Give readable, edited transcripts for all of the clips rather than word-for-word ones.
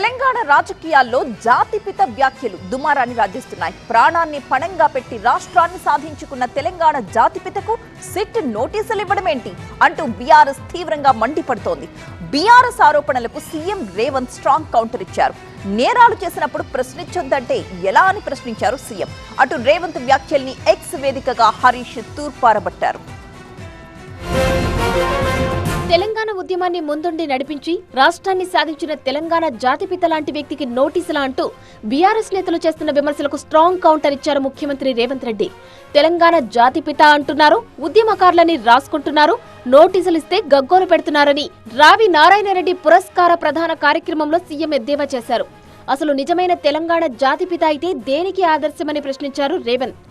తెలంగాణ రాజకీయాల్లో జాతిపిత వ్యాఖ్యలు దుమారాన్ని రాజిస్తున్నాయి. ప్రాణాన్ని పణంగా పెట్టి రాష్ట్రాన్ని సాధించుకున్న తెలంగాణ జాతిపితకు సిట్ నోటీసులు ఇవ్వడమేంటి అంటూ బీఆర్ఎస్ తీవ్రంగా మండిపడుతోంది. బీఆర్ఎస్ ఆరోపణలకు సీఎం రేవంత్ స్ట్రాంగ్ కౌంటర్ ఇచ్చారు. నేరాలు చేసినప్పుడు ప్రశ్నించొద్దంటే ఎలా అని ప్రశ్నించారు సీఎం. అటు రేవంత్ వ్యాఖ్యల్ని ఎక్స్ వేదికగా హరీష్ తూర్పారబట్టారు. తెలంగాణ ఉద్యమాన్ని ముందుండి నడిపించి రాష్ట్రాన్ని సాధించిన తెలంగాణ జాతిపిత లాంటి వ్యక్తికి నోటీసులా అంటూ బీఆర్ఎస్ నేతలు చేస్తున్న విమర్శలకు స్ట్రాంగ్ కౌంటర్ ఇచ్చారు ముఖ్యమంత్రి రేవంత్ రెడ్డి. తెలంగాణ జాతిపిత అంటున్నారు, ఉద్యమకారులని రాసుకుంటున్నారు, నోటీసులు ఇస్తే గగ్గోలు పెడుతున్నారని రావి నారాయణరెడ్డి పురస్కార ప్రధాన కార్యక్రమంలో సీఎం ఎద్దేవా చేశారు. అసలు నిజమైన తెలంగాణ జాతిపిత అయితే దేనికి ఆదర్శమని ప్రశ్నించారు రేవంత్.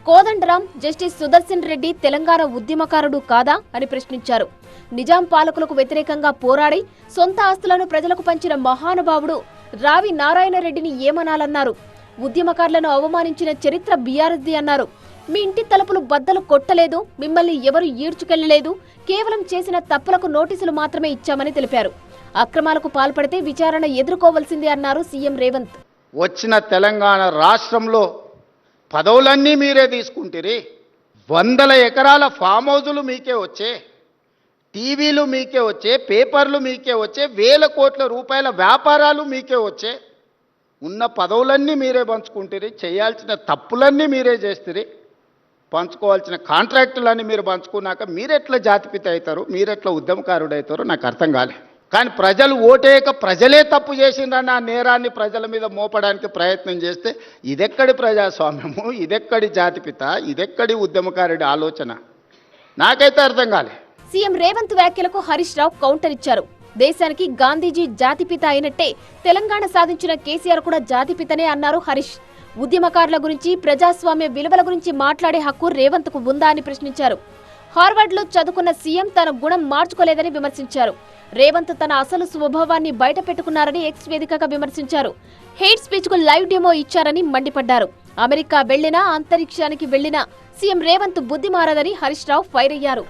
కోదండరాం, జస్టిస్ సుదర్శన్ రెడ్డి తెలంగాణ ఉద్యమకారుడు కాదా అని ప్రశ్నించారు. నిజాం పాలకులకు వ్యతిరేకంగా పోరాడి సొంత ఆస్తులను ప్రజలకు పంచిన మహానుభావుడు రావి నారాయణరెడ్డిని ఏమనాలన్నారు. ఉద్యమకారులను అవమానించిన చరిత్ర బీఆర్ఎస్ది అన్నారు. మీ ఇంటి తలుపులు బద్దలు కొట్టలేదు, మిమ్మల్ని ఎవరు ఈడ్చుకెళ్లలేదు, కేవలం చేసిన తప్పులకు నోటీసులు మాత్రమే ఇచ్చామని తెలిపారు. అక్రమాలకు పాల్పడితే విచారణ ఎదుర్కోవాల్సిందే అన్నారు సీఎం రేవంత్. వచ్చిన తెలంగాణ రాష్ట్రంలో పదవులన్నీ మీరే తీసుకుంటారు. 100 ఎకరాల ఫామ్ హౌజులు మీకే వచ్చే, టీవీలు మీకే వచ్చే, పేపర్లు మీకే వచ్చే, 1000 కోట్ల రూపాయల వ్యాపారాలు మీకే వచ్చే. ఉన్న పదవులన్నీ మీరే పంచుకుంటారు, చేయాల్సిన తప్పులన్నీ మీరే చేస్తారు, పంచుకోవాల్సిన కాంట్రాక్టులన్నీ మీరు పంచుకున్నాక మీరెట్లా జాతిపిత అవుతారు, మీరెట్లా ఉద్యమకారుడు అవుతారో నాకు అర్థం కాలే. కానీ ప్రజలు ఓటేయక ప్రజలే తప్పు చేసిండ్రన్న ఆ నేరాన్ని ప్రజల మీద మోపడానికి ప్రయత్నం చేస్తే ఇదెక్కడి ప్రజాస్వామ్యము, ఇదెక్కడి జాతిపిత, ఇదెక్కడి ఉద్యమకారుడి ఆలోచన నాకైతే అర్థం కాలే. సీఎం రేవంత్ వ్యాఖ్యలకు హరీష్ రావు కౌంటర్ ఇచ్చారు. దేశానికి గాంధీజీ జాతిపిత అయినట్టే తెలంగాణ సాధించిన కేసీఆర్ కూడా జాతిపితనే అన్నారు హరీష్. ఉద్యమకారుల గురించి, ప్రజాస్వామ్య విలువల గురించి మాట్లాడే హక్కు రేవంత్ కు ఉందా అని ప్రశ్నించారు. హార్వర్డ్ లో చదువుకున్న సీఎం తన గుణం మార్చుకోలేదని విమర్శించారు. రేవంత్ తన అసలు స్వభావాన్ని బయట పెట్టుకున్నారని ఎక్స్ వేదికగా విమర్శించారు. హేట్ స్పీచ్ కు లైవ్ డెమో ఇచ్చారని మండిపడ్డారు. అమెరికా వెళ్లినా, అంతరిక్షానికి వెళ్లినా సీఎం రేవంత్ బుద్ధి మారదని హరీష్ రావు ఫైర్ అయ్యారు.